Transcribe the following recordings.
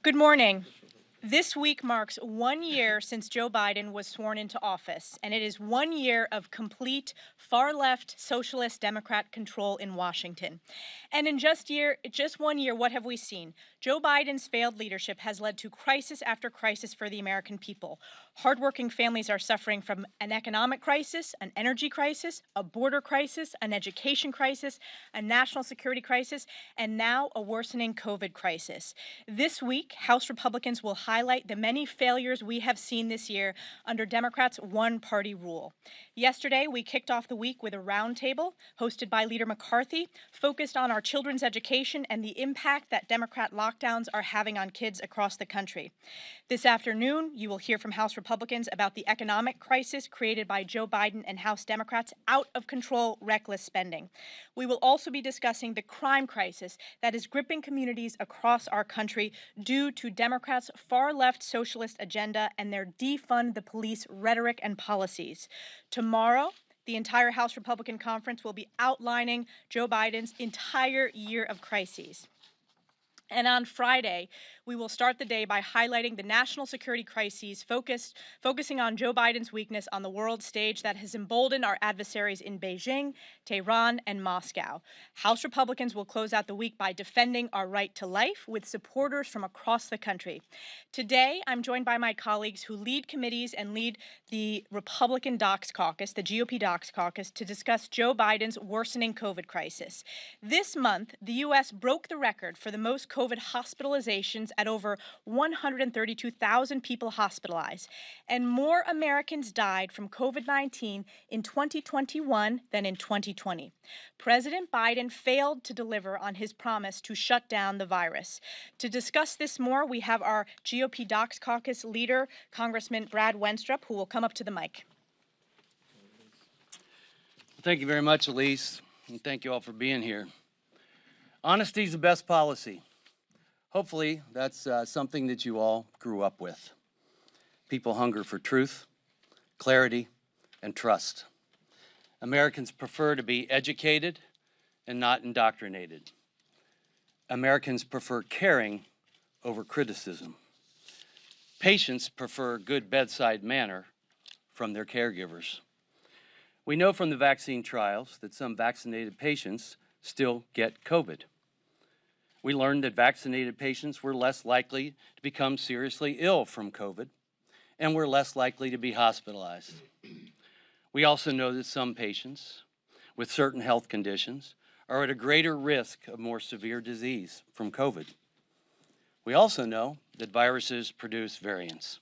Good morning. This week marks 1 year since Joe Biden was sworn into office, and it is 1 year of complete far left socialist Democrat control in Washington. And in just 1 year, what have we seen? Joe Biden's failed leadership has led to crisis after crisis for the American people. Hardworking families are suffering from an economic crisis, an energy crisis, a border crisis, an education crisis, a national security crisis, and now a worsening COVID crisis. This week, House Republicans will highlight the many failures we have seen this year under Democrats' one-party rule. Yesterday, we kicked off the week with a roundtable hosted by Leader McCarthy, focused on our children's education and the impact that Democrat lockdowns are having on kids across the country. This afternoon, you will hear from House Republicans about the economic crisis created by Joe Biden and House Democrats' out-of-control, reckless spending. We will also be discussing the crime crisis that is gripping communities across our country due to Democrats' far-left socialist agenda and their defund the police rhetoric and policies. Tomorrow, the entire House Republican Conference will be outlining Joe Biden's entire year of crises. And on Friday, we will start the day by highlighting the national security crises focusing on Joe Biden's weakness on the world stage that has emboldened our adversaries in Beijing, Tehran, and Moscow. House Republicans will close out the week by defending our right to life with supporters from across the country. Today, I'm joined by my colleagues who lead committees and lead the Republican Docs Caucus, the GOP Docs Caucus, to discuss Joe Biden's worsening COVID crisis. This month, the U.S. broke the record for the most COVID hospitalizations at over 132,000 people hospitalized, and more Americans died from COVID-19 in 2021 than in 2020. President Biden failed to deliver on his promise to shut down the virus. To discuss this more, we have our GOP Docs Caucus leader, Congressman Brad Wenstrup, who will come up to the mic. Thank you very much, Elise, and thank you all for being here. Honesty is the best policy. Hopefully, that's something that you all grew up with. People hunger for truth, clarity, and trust. Americans prefer to be educated and not indoctrinated. Americans prefer caring over criticism. Patients prefer good bedside manner from their caregivers. We know from the vaccine trials that some vaccinated patients still get COVID. We learned that vaccinated patients were less likely to become seriously ill from COVID and were less likely to be hospitalized. We also know that some patients with certain health conditions are at a greater risk of more severe disease from COVID. We also know that viruses produce variants.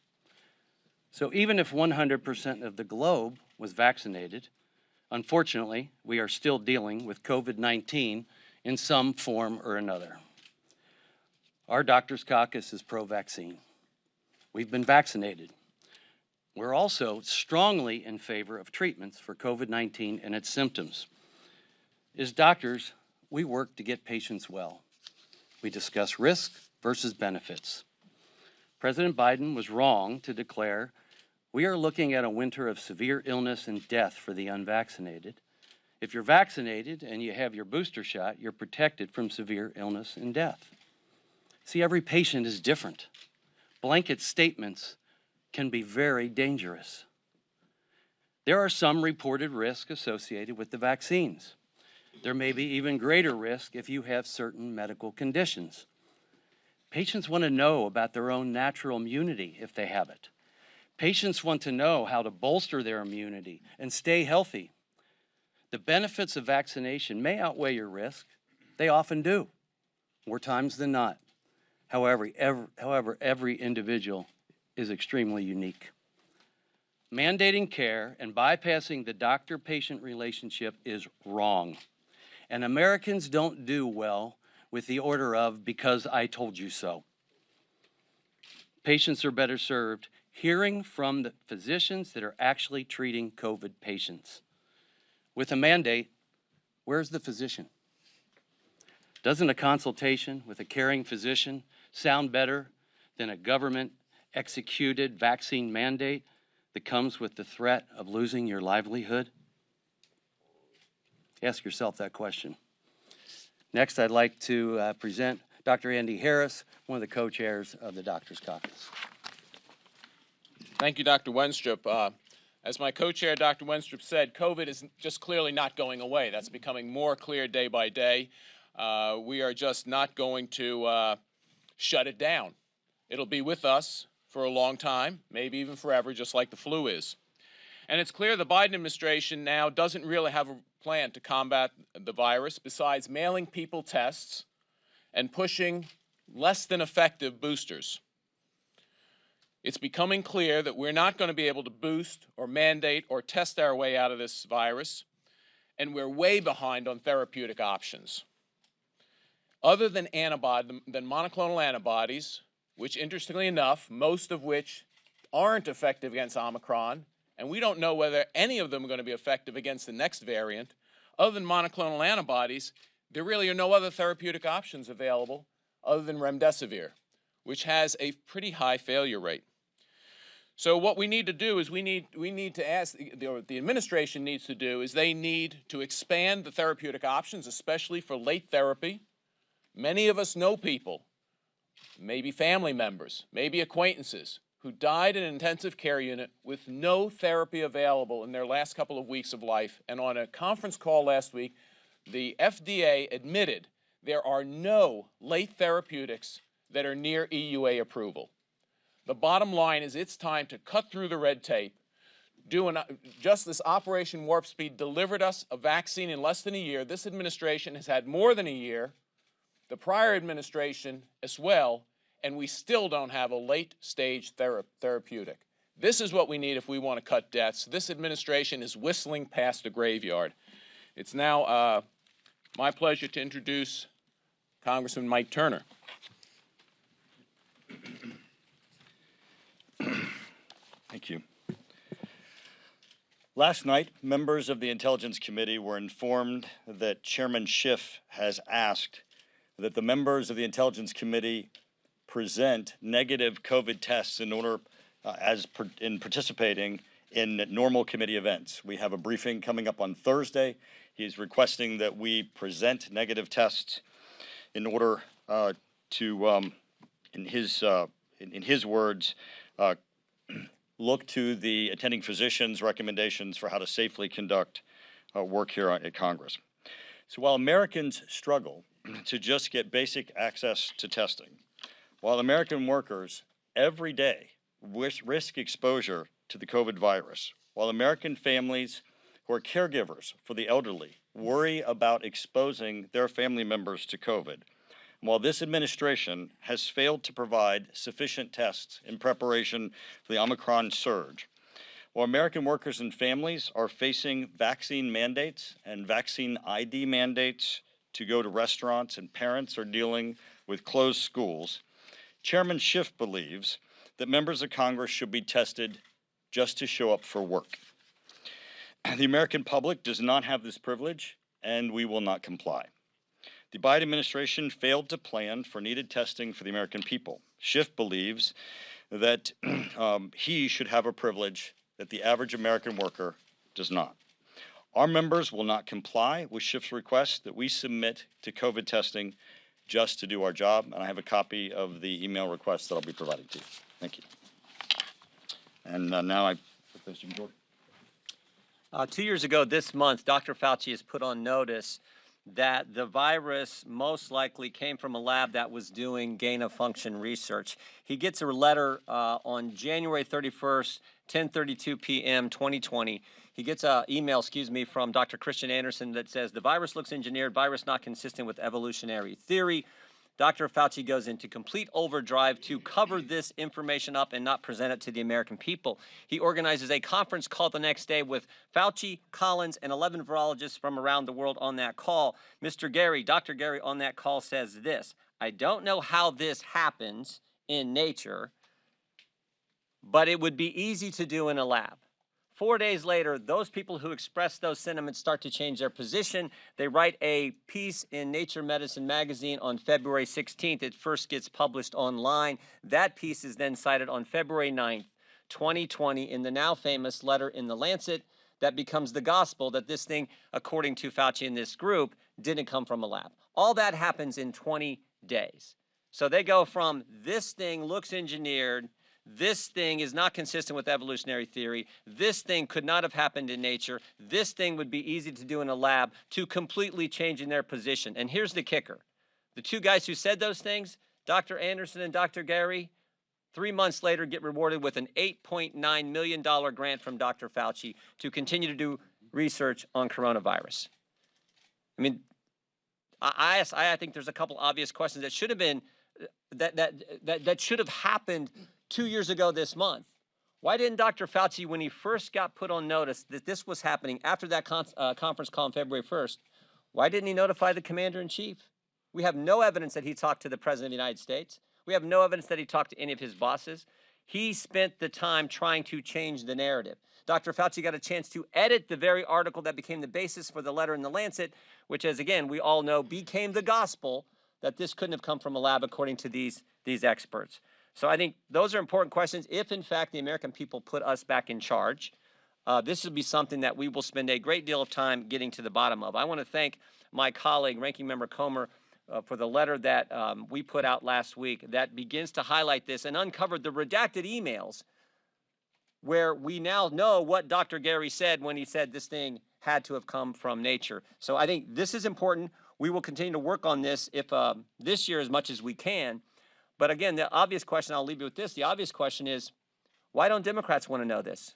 So even if 100% of the globe was vaccinated, unfortunately, we are still dealing with COVID-19 in some form or another. Our Doctors Caucus is pro-vaccine. We've been vaccinated. We're also strongly in favor of treatments for COVID-19 and its symptoms. As doctors, we work to get patients well. We discuss risk versus benefits. President Biden was wrong to declare we are looking at a winter of severe illness and death for the unvaccinated. If you're vaccinated and you have your booster shot, you're protected from severe illness and death. See, every patient is different. Blanket statements can be very dangerous. There are some reported risks associated with the vaccines. There may be even greater risk if you have certain medical conditions. Patients want to know about their own natural immunity if they have it. Patients want to know how to bolster their immunity and stay healthy. The benefits of vaccination may outweigh your risk. They often do, more times than not. However, every individual is extremely unique. Mandating care and bypassing the doctor-patient relationship is wrong. And Americans don't do well with the order of, because I told you so. Patients are better served hearing from the physicians that are actually treating COVID patients. With a mandate, where's the physician? Doesn't a consultation with a caring physician sound better than a government-executed vaccine mandate that comes with the threat of losing your livelihood? Ask yourself that question. Next, I'd like to present Dr. Andy Harris, one of the co-chairs of the Doctors Caucus. Thank you, Dr. Wenstrup. As my co-chair, Dr. Wenstrup, said, COVID is just clearly not going away. That's becoming more clear day by day. We are just not going to shut it down. It'll be with us for a long time, maybe even forever, just like the flu is. And it's clear the Biden administration now doesn't really have a plan to combat the virus besides mailing people tests and pushing less than effective boosters. It's becoming clear that we're not going to be able to boost or mandate or test our way out of this virus, and we're way behind on therapeutic options. Other than monoclonal antibodies, which interestingly enough, most of which aren't effective against Omicron, and we don't know whether any of them are going to be effective against the next variant, other than monoclonal antibodies, there really are no other therapeutic options available other than remdesivir, which has a pretty high failure rate. So what we need to do is we need to ask, the administration needs to do is they need to expand the therapeutic options, especially for late therapy. Many of us know people, maybe family members, maybe acquaintances, who died in an intensive care unit with no therapy available in their last couple of weeks of life. And on a conference call last week, the FDA admitted there are no late therapeutics that are near EUA approval. The bottom line is it's time to cut through the red tape. Just this Operation Warp Speed delivered us a vaccine in less than a year. This administration has had more than a year, the prior administration as well, and we still don't have a late-stage therapeutic. This is what we need if we want to cut deaths. This administration is whistling past the graveyard. It's now my pleasure to introduce Congressman Mike Turner. Thank you. Last night, members of the Intelligence Committee were informed that Chairman Schiff has asked that the members of the Intelligence Committee present negative COVID tests in order in participating in normal committee events. We have a briefing coming up on Thursday. He's requesting that we present negative tests in order to, in his words, look to the attending physicians' recommendations for how to safely conduct work here at Congress. So while Americans struggle to just get basic access to testing, while American workers every day risk exposure to the COVID virus, while American families who are caregivers for the elderly worry about exposing their family members to COVID, while this administration has failed to provide sufficient tests in preparation for the Omicron surge, while American workers and families are facing vaccine mandates and vaccine ID mandates to go to restaurants, and parents are dealing with closed schools, Chairman Schiff believes that members of Congress should be tested just to show up for work. The American public does not have this privilege, and we will not comply. The Biden administration failed to plan for needed testing for the American people. Schiff believes that he should have a privilege that the average American worker does not. Our members will not comply with Schiff's request that we submit to COVID testing just to do our job, and I have a copy of the email request that I'll be providing to you. Thank you. And now I propose Jim Jordan. 2 years ago this month, Dr. Fauci has put on notice that the virus most likely came from a lab that was doing gain-of-function research. He gets a letter on January 31st, 10:32 p.m., 2020. He gets an email, from Dr. Christian Anderson that says, the virus looks engineered, virus not consistent with evolutionary theory. Dr. Fauci goes into complete overdrive to cover this information up and not present it to the American people. He organizes a conference call the next day with Fauci, Collins, and 11 virologists from around the world on that call. Dr. Gary on that call says this: I don't know how this happens in nature, but it would be easy to do in a lab. 4 days later, those people who express those sentiments start to change their position. They write a piece in Nature Medicine magazine on February 16th. It first gets published online. That piece is then cited on February 9th, 2020, in the now famous letter in The Lancet that becomes the gospel that this thing, according to Fauci and this group, didn't come from a lab. All that happens in 20 days. So they go from this thing looks engineered, this thing is not consistent with evolutionary theory, this thing could not have happened in nature, this thing would be easy to do in a lab, to completely changing their position. And here's the kicker. The two guys who said those things, Dr. Anderson and Dr. Gary, 3 months later get rewarded with an $8.9 million grant from Dr. Fauci to continue to do research on coronavirus. I mean, I think there's a couple obvious questions that should have been, that should have happened 2 years ago this month. Why didn't Dr. Fauci, when he first got put on notice that this was happening after that conference call on February 1st, why didn't he notify the commander-in-chief? We have no evidence that he talked to the President of the United States. We have no evidence that he talked to any of his bosses. He spent the time trying to change the narrative. Dr. Fauci got a chance to edit the very article that became the basis for the letter in the Lancet, which, as again, we all know, became the gospel that this couldn't have come from a lab, according to these experts. So I think those are important questions. If, in fact, the American people put us back in charge, this will be something that we will spend a great deal of time getting to the bottom of. I want to thank my colleague, Ranking Member Comer, for the letter that we put out last week that begins to highlight this and uncovered the redacted emails where we now know what Dr. Gary said when he said this thing had to have come from nature. So I think this is important. We will continue to work on this this year as much as we can. But again, the obvious question, I'll leave you with this, the obvious question is, why don't Democrats want to know this?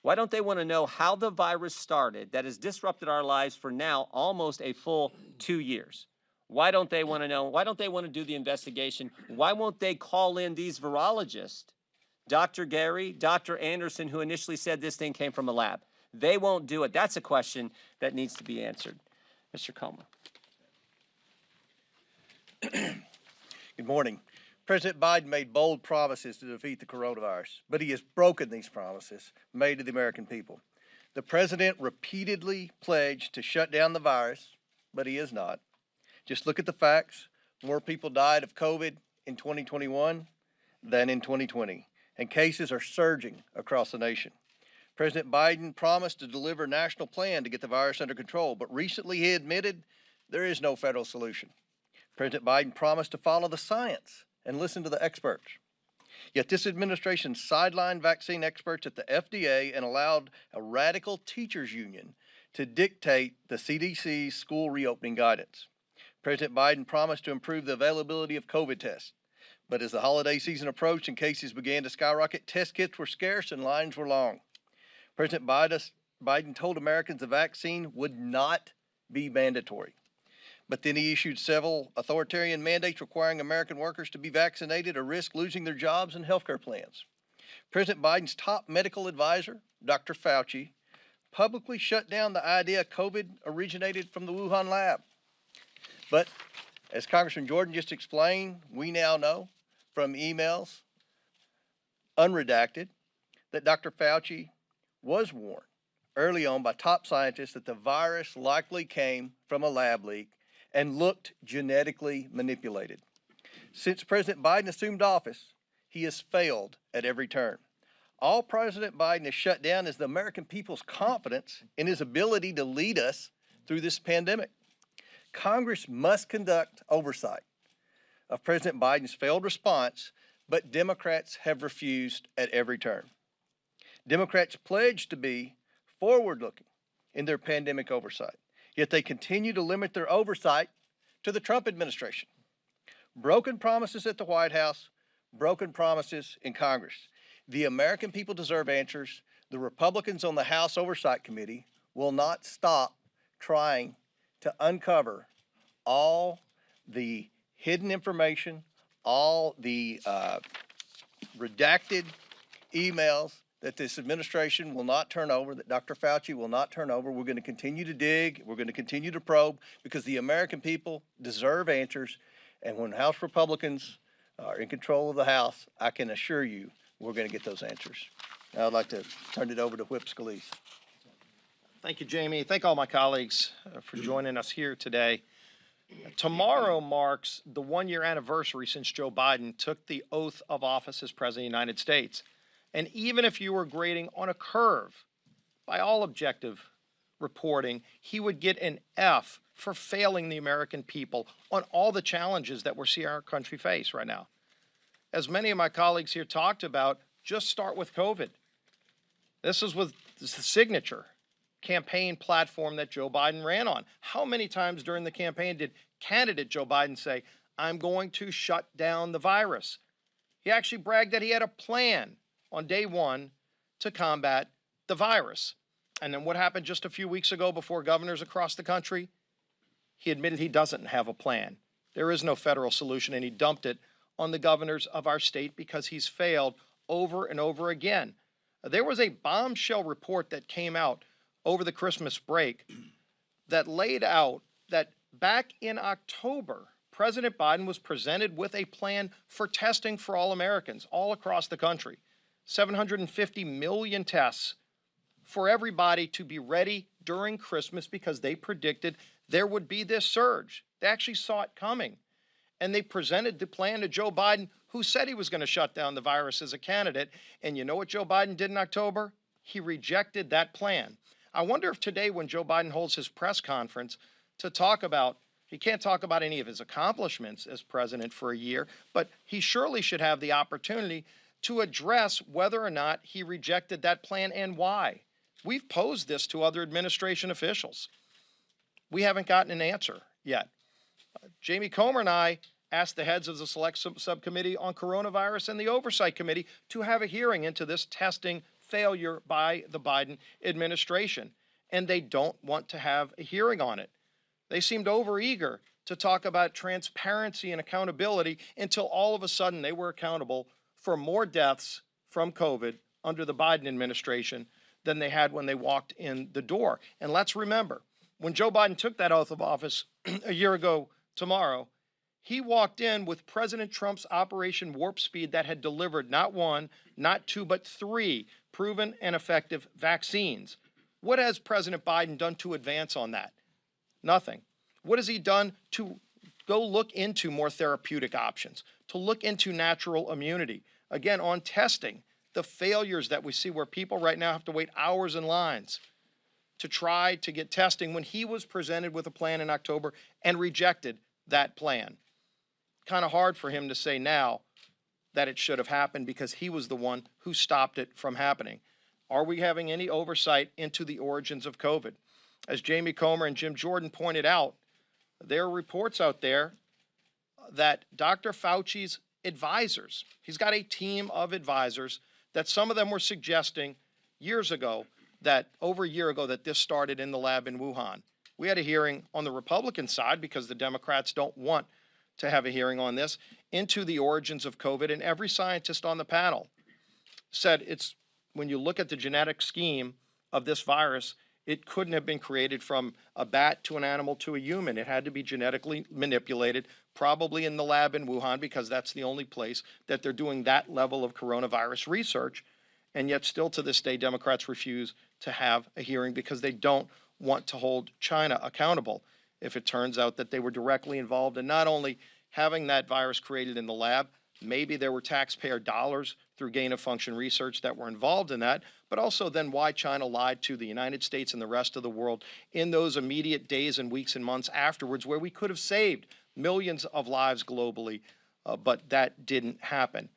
Why don't they want to know how the virus started that has disrupted our lives for now almost a full 2 years? Why don't they want to know? Why don't they want to do the investigation? Why won't they call in these virologists, Dr. Gary, Dr. Anderson, who initially said this thing came from a lab? They won't do it. That's a question that needs to be answered. Mr. Comer. Good morning. President Biden made bold promises to defeat the coronavirus, but he has broken these promises made to the American people. The president repeatedly pledged to shut down the virus, but he is not. Just look at the facts. More people died of COVID in 2021 than in 2020, and cases are surging across the nation. President Biden promised to deliver a national plan to get the virus under control, but recently he admitted there is no federal solution. President Biden promised to follow the science and listen to the experts. Yet this administration sidelined vaccine experts at the FDA and allowed a radical teachers union to dictate the CDC's school reopening guidance. President Biden promised to improve the availability of COVID tests, but as the holiday season approached and cases began to skyrocket, test kits were scarce and lines were long. President Biden told Americans the vaccine would not be mandatory. But then he issued several authoritarian mandates requiring American workers to be vaccinated or risk losing their jobs and health care plans. President Biden's top medical advisor, Dr. Fauci, publicly shut down the idea COVID originated from the Wuhan lab. But as Congressman Jordan just explained, we now know from emails, unredacted, that Dr. Fauci was warned early on by top scientists that the virus likely came from a lab leak and looked genetically manipulated. Since President Biden assumed office, he has failed at every turn. All President Biden has shut down is the American people's confidence in his ability to lead us through this pandemic. Congress must conduct oversight of President Biden's failed response, but Democrats have refused at every turn. Democrats pledged to be forward-looking in their pandemic oversight, yet they continue to limit their oversight to the Trump administration. Broken promises at the White House, broken promises in Congress. The American people deserve answers. The Republicans on the House Oversight Committee will not stop trying to uncover all the hidden information, all the redacted emails that this administration will not turn over, that Dr. Fauci will not turn over. We're going to continue to dig. We're going to continue to probe because the American people deserve answers. And when House Republicans are in control of the House, I can assure you we're going to get those answers. Now I'd like to turn it over to Whip Scalise. Thank you, Jamie. Thank all my colleagues for joining us here today. Tomorrow marks the one-year anniversary since Joe Biden took the oath of office as President of the United States. And even if you were grading on a curve by all objective reporting, he would get an F for failing the American people on all the challenges that we're seeing our country face right now. As many of my colleagues here talked about, just start with COVID. This is the signature campaign platform that Joe Biden ran on. How many times during the campaign did candidate Joe Biden say, I'm going to shut down the virus? He actually bragged that he had a plan on day one to combat the virus. And then what happened just a few weeks ago before governors across the country? He admitted he doesn't have a plan. There is no federal solution, and he dumped it on the governors of our state because he's failed over and over again. There was a bombshell report that came out over the Christmas break that laid out that back in October, President Biden was presented with a plan for testing for all Americans all across the country. 750 million tests for everybody to be ready during Christmas because they predicted there would be this surge. They actually saw it coming. And they presented the plan to Joe Biden, who said he was going to shut down the virus as a candidate. And you know what Joe Biden did in October? He rejected that plan. I wonder if today, when Joe Biden holds his press conference to talk about, he can't talk about any of his accomplishments as president for a year, but he surely should have the opportunity to address whether or not he rejected that plan and why. We've posed this to other administration officials. We haven't gotten an answer yet. Jamie Comer and I asked the heads of the select subcommittee on coronavirus and the oversight committee to have a hearing into this testing failure by the Biden administration, and they don't want to have a hearing on it. They seemed overeager to talk about transparency and accountability until all of a sudden they were accountable for more deaths from COVID under the Biden administration than they had when they walked in the door. And let's remember, when Joe Biden took that oath of office a year ago tomorrow, he walked in with President Trump's Operation Warp Speed that had delivered not one, not two, but 3 proven and effective vaccines. What has President Biden done to advance on that? Nothing. What has he done to go look into more therapeutic options, to look into natural immunity? Again, on testing, the failures that we see where people right now have to wait hours in lines to try to get testing when he was presented with a plan in October and rejected that plan. Kind of hard for him to say now that it should have happened because he was the one who stopped it from happening. Are we having any oversight into the origins of COVID? As Jamie Comer and Jim Jordan pointed out, there are reports out there that Dr. Fauci's advisors, he's got a team of advisors, that some of them were suggesting years ago, that over a year ago, that this started in the lab in Wuhan. We had a hearing on the Republican side because the Democrats don't want to have a hearing on this into the origins of COVID, and every scientist on the panel said it's, when you look at the genetic scheme of this virus, it couldn't have been created from a bat to an animal to a human. It had to be genetically manipulated, probably in the lab in Wuhan, because that's the only place that they're doing that level of coronavirus research. And yet still to this day, Democrats refuse to have a hearing because they don't want to hold China accountable if it turns out that they were directly involved in not only having that virus created in the lab, maybe there were taxpayer dollars through gain-of-function research that were involved in that, but also then why China lied to the United States and the rest of the world in those immediate days and weeks and months afterwards, where we could have saved millions of lives globally, but that didn't happen.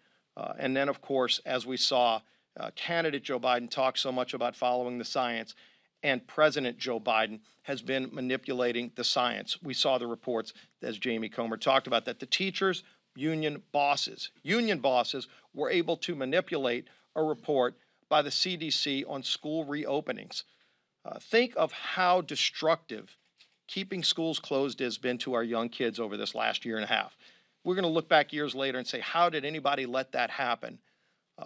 And then, of course, as we saw, candidate Joe Biden talk so much about following the science, and President Joe Biden has been manipulating the science. We saw the reports, as Jamie Comer talked about, that the teachers' union bosses were able to manipulate a report by the CDC on school reopenings. Think of how destructive keeping schools closed has been to our young kids over this last year and a half. We're going to look back years later and say, how did anybody let that happen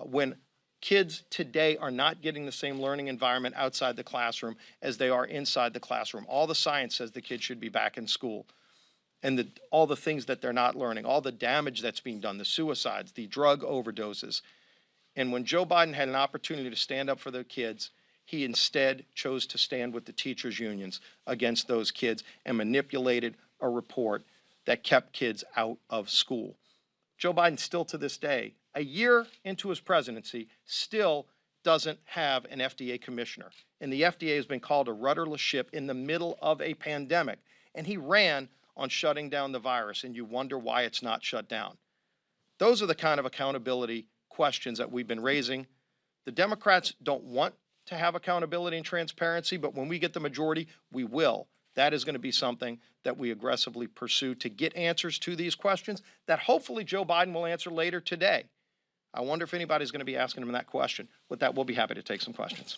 when kids today are not getting the same learning environment outside the classroom as they are inside the classroom? All the science says the kids should be back in school. And all the things that they're not learning, all the damage that's being done, the suicides, the drug overdoses. And when Joe Biden had an opportunity to stand up for the kids, he instead chose to stand with the teachers' unions against those kids and manipulated a report that kept kids out of school. Joe Biden still to this day, a year into his presidency, still doesn't have an FDA commissioner. And the FDA has been called a rudderless ship in the middle of a pandemic. And he ran on shutting down the virus, and you wonder why it's not shut down. Those are the kind of accountability questions that we've been raising. The Democrats don't want to have accountability and transparency, but when we get the majority, we will. That is going to be something that we aggressively pursue to get answers to these questions that hopefully Joe Biden will answer later today. I wonder if anybody's going to be asking him that question. With that, we'll be happy to take some questions.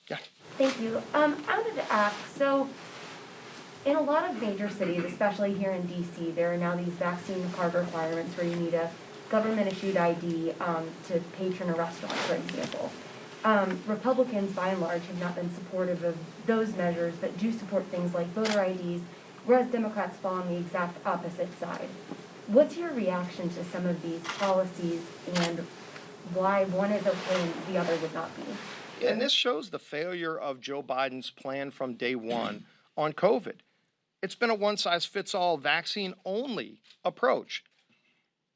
Yeah. Thank you. I wanted to ask, so in a lot of major cities, especially here in D.C., there are now these vaccine card requirements where you need a government-issued ID to patron a restaurant, for example. Republicans, by and large, have not been supportive of those measures that do support things like voter IDs, whereas Democrats fall on the exact opposite side. What's your reaction to some of these policies and why one is okay and the other would not be? And this shows the failure of Joe Biden's plan from day one on COVID. It's been a one-size-fits-all vaccine-only approach.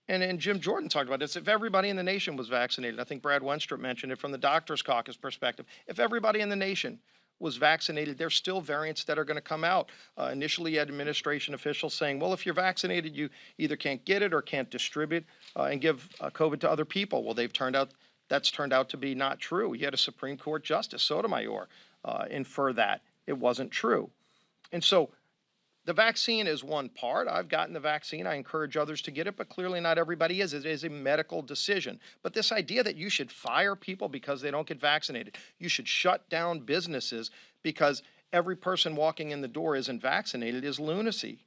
And Jim Jordan talked about this. If everybody in the nation was vaccinated, I think Brad Wenstrup mentioned it from the Doctors Caucus perspective, if everybody in the nation was vaccinated, there's still variants that are going to come out. Initially, you had administration officials saying, well, if you're vaccinated, you either can't get it or can't distribute and give COVID to other people. Well, that's turned out to be not true. You had a Supreme Court Justice, Sotomayor, infer that it wasn't true. And so the vaccine is one part. I've gotten the vaccine. I encourage others to get it, but clearly not everybody is. It is a medical decision. But this idea that you should fire people because they don't get vaccinated, you should shut down businesses because every person walking in the door isn't vaccinated is lunacy.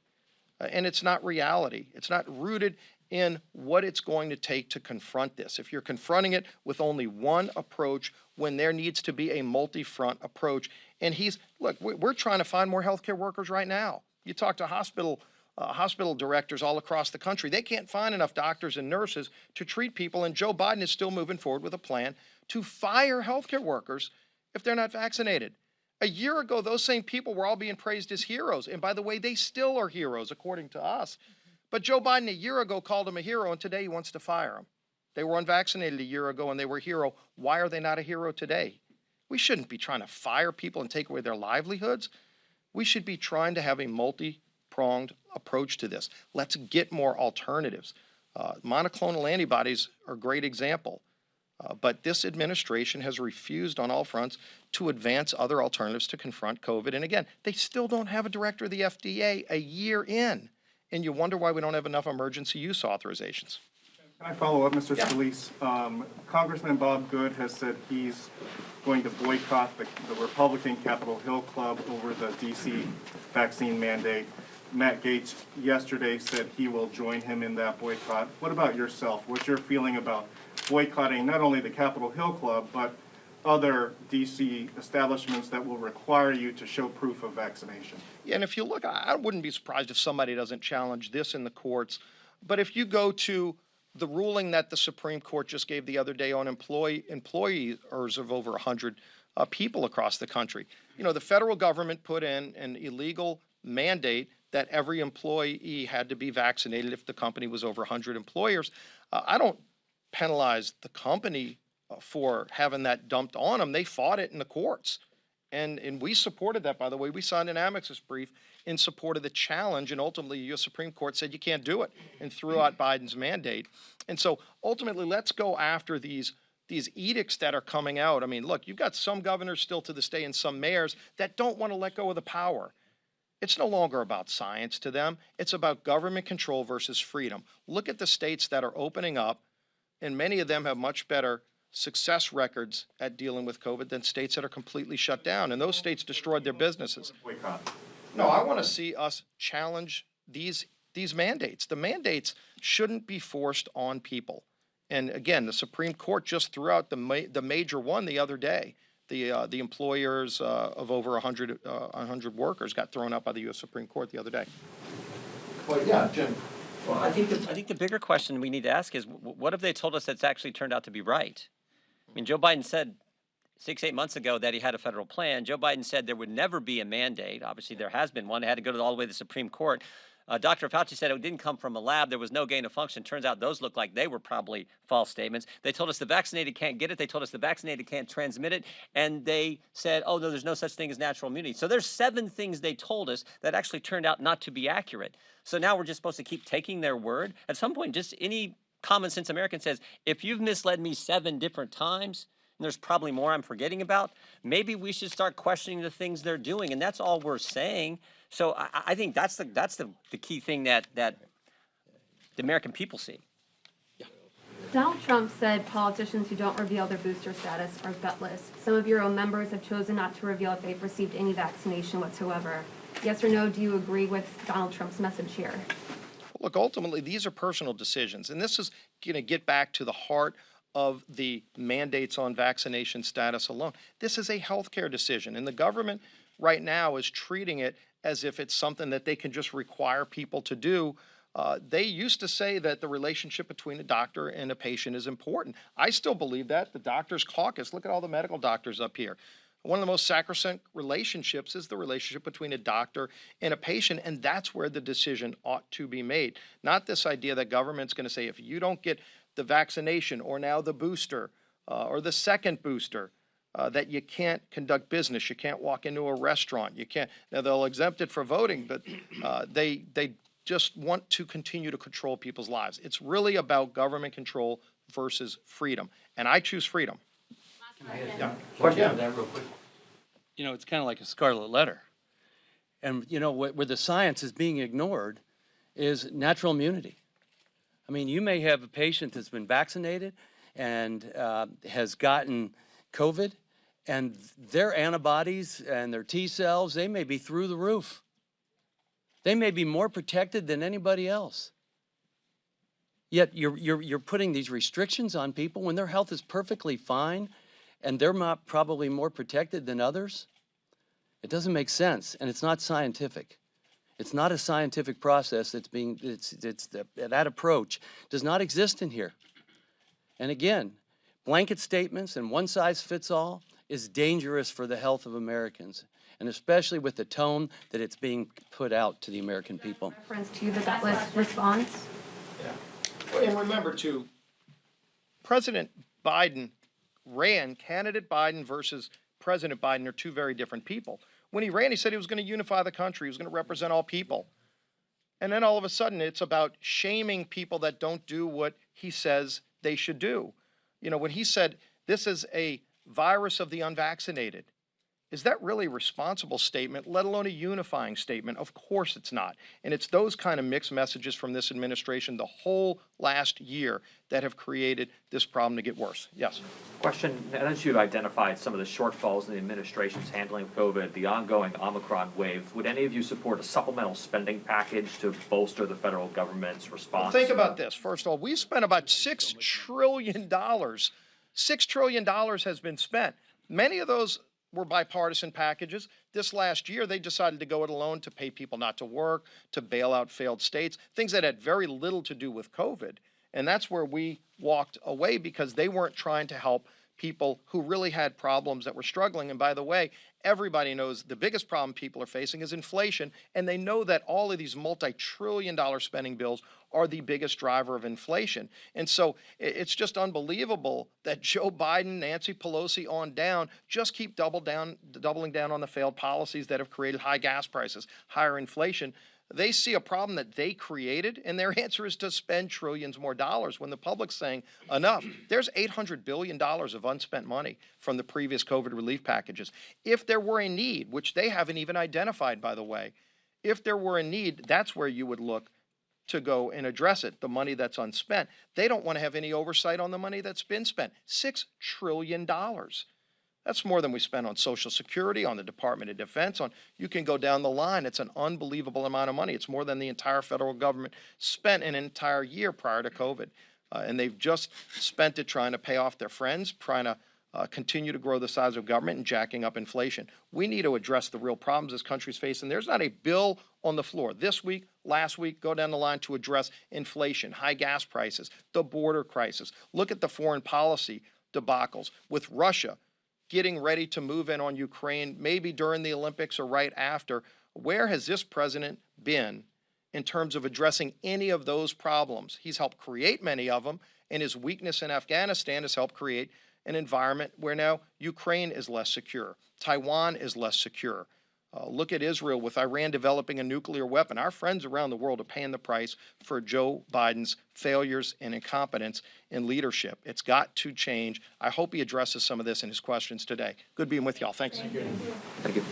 And it's not reality. It's not rooted in what it's going to take to confront this. If you're confronting it with only one approach when there needs to be a multi-front approach, and look, we're trying to find more healthcare workers right now. You talk to hospital directors all across the country. They can't find enough doctors and nurses to treat people, and Joe Biden is still moving forward with a plan to fire healthcare workers if they're not vaccinated. A year ago, those same people were all being praised as heroes, and by the way, they still are heroes, according to us. But Joe Biden a year ago called them a hero, and today he wants to fire them. They were unvaccinated a year ago, and they were a hero. Why are they not a hero today? We shouldn't be trying to fire people and take away their livelihoods. We should be trying to have a multi-pronged approach to this. Let's get more alternatives. Monoclonal antibodies are a great example. But this administration has refused on all fronts to advance other alternatives to confront COVID. And again, they still don't have a director of the FDA a year in. And you wonder why we don't have enough emergency use authorizations. Can I follow up, Mr. Scalise? Congressman Bob Good has said he's going to boycott the Republican Capitol Hill Club over the D.C. vaccine mandate. Matt Gaetz yesterday said he will join him in that boycott. What about yourself? What's your feeling about boycotting not only the Capitol Hill Club, but other D.C. establishments that will require you to show proof of vaccination? Yeah, and if you look, I wouldn't be surprised if somebody doesn't challenge this in the courts. But if you go to the ruling that the Supreme Court just gave the other day on employers of over 100 people across the country, the federal government put in an illegal mandate that every employee had to be vaccinated if the company was over 100 employers. I don't penalize the company for having that dumped on them. They fought it in the courts. And we supported that, by the way. We signed an amicus brief in support of the challenge, and ultimately the U.S. Supreme Court said you can't do it and threw out Biden's mandate. And so ultimately, let's go after these edicts that are coming out. I mean, look, you've got some governors still to this day and some mayors that don't want to let go of the power. It's no longer about science to them. It's about government control versus freedom. Look at the states that are opening up, and many of them have much better success records at dealing with COVID than states that are completely shut down. And those states destroyed their businesses. No, I want to see us challenge these mandates. The mandates shouldn't be forced on people. And again, the Supreme Court just threw out the major one the other day. The employers of over 100 workers got thrown out by the U.S. Supreme Court the other day. Well, yeah, Jim. Well, I think the bigger question we need to ask is, what have they told us that's actually turned out to be right? I mean, Joe Biden said 6-8 months ago that he had a federal plan. Joe Biden said there would never be a mandate. Obviously, there has been one. It had to go all the way to the Supreme Court. Dr. Fauci said it didn't come from a lab. There was no gain of function. Turns out those look like they were probably false statements. They told us the vaccinated can't get it. They told us the vaccinated can't transmit it. And they said, oh, no, there's no such thing as natural immunity. So there's 7 things they told us that actually turned out not to be accurate. So now we're just supposed to keep taking their word. At some point, just any common sense American says, if you've misled me 7 different times, and there's probably more I'm forgetting about, maybe we should start questioning the things they're doing. And that's all we're saying. So I think that's the key thing that the American people see. Donald Trump said politicians who don't reveal their booster status are gutless. Some of your own members have chosen not to reveal if they've received any vaccination whatsoever. Yes or no, do you agree with Donald Trump's message here? Look, ultimately, these are personal decisions, and this is going to get back to the heart of the mandates on vaccination status alone. This is a healthcare decision, and the government right now is treating it as if it's something that they can just require people to do. They used to say that the relationship between a doctor and a patient is important. I still believe that. The doctors caucus, look at all the medical doctors up here. One of the most sacrosanct relationships is the relationship between a doctor and a patient, and that's where the decision ought to be made. Not this idea that government's going to say, if you don't get the vaccination or now the booster or the second booster, that you can't conduct business, you can't walk into a restaurant, you can't. Now they'll exempt it for voting, but they just want to continue to control people's lives. It's really about government control versus freedom, and I choose freedom. Question on that real quick. You know, it's kind of like a scarlet letter. And, you know, where the science is being ignored is natural immunity. I mean, you may have a patient that's been vaccinated and has gotten COVID, and their antibodies and their T cells, they may be through the roof. They may be more protected than anybody else. Yet you're putting these restrictions on people when their health is perfectly fine and they're not probably more protected than others. It doesn't make sense, and it's not scientific. It's not a scientific process that approach does not exist in here. And again, blanket statements and one size fits all is dangerous for the health of Americans, and especially with the tone that it's being put out to the American people. Reference to the gutless response? And remember, too, President Biden candidate Biden versus President Biden are 2 very different people. When he ran, he said he was going to unify the country. He was going to represent all people. And then all of a sudden, it's about shaming people that don't do what he says they should do. You know, when he said, this is a virus of the unvaccinated, is that really a responsible statement, let alone a unifying statement? Of course it's not. And it's those kind of mixed messages from this administration the whole last year that have created this problem to get worse. Yes. Question, as you've identified some of the shortfalls in the administration's handling of COVID, the ongoing Omicron wave, would any of you support a supplemental spending package to bolster the federal government's response? Well, think about this. First of all, we spent about $6 trillion. $6 trillion has been spent. Many of those were bipartisan packages. This last year, they decided to go it alone to pay people not to work, to bail out failed states, things that had very little to do with COVID. And that's where we walked away because they weren't trying to help people who really had problems that were struggling. And by the way, everybody knows the biggest problem people are facing is inflation, and they know that all of these multi-trillion-dollar spending bills are the biggest driver of inflation. And so it's just unbelievable that Joe Biden, Nancy Pelosi on down just keep doubling down on the failed policies that have created high gas prices, higher inflation. They see a problem that they created, and their answer is to spend trillions more dollars when the public's saying enough. There's $800 billion of unspent money from the previous COVID relief packages. If there were a need, which they haven't even identified, by the way, if there were a need, that's where you would look to go and address it, the money that's unspent. They don't want to have any oversight on the money that's been spent. $6 trillion. That's more than we spent on Social Security, on the Department of Defense, you can go down the line. It's an unbelievable amount of money. It's more than the entire federal government spent in an entire year prior to COVID. And they've just spent it trying to pay off their friends, trying to continue to grow the size of government and jacking up inflation. We need to address the real problems this country's facing. There's not a bill on the floor this week, last week, go down the line to address inflation, high gas prices, the border crisis. Look at the foreign policy debacles with Russia getting ready to move in on Ukraine, maybe during the Olympics or right after. Where has this president been in terms of addressing any of those problems. He's helped create many of them, and his weakness in Afghanistan has helped create an environment where now Ukraine is less secure, Taiwan is less secure. Look at Israel with Iran developing a nuclear weapon. Our friends around the world are paying the price for Joe Biden's failures and incompetence in leadership. It's got to change. I hope he addresses some of this in his questions today. Good being with y'all. Thanks. Thank you.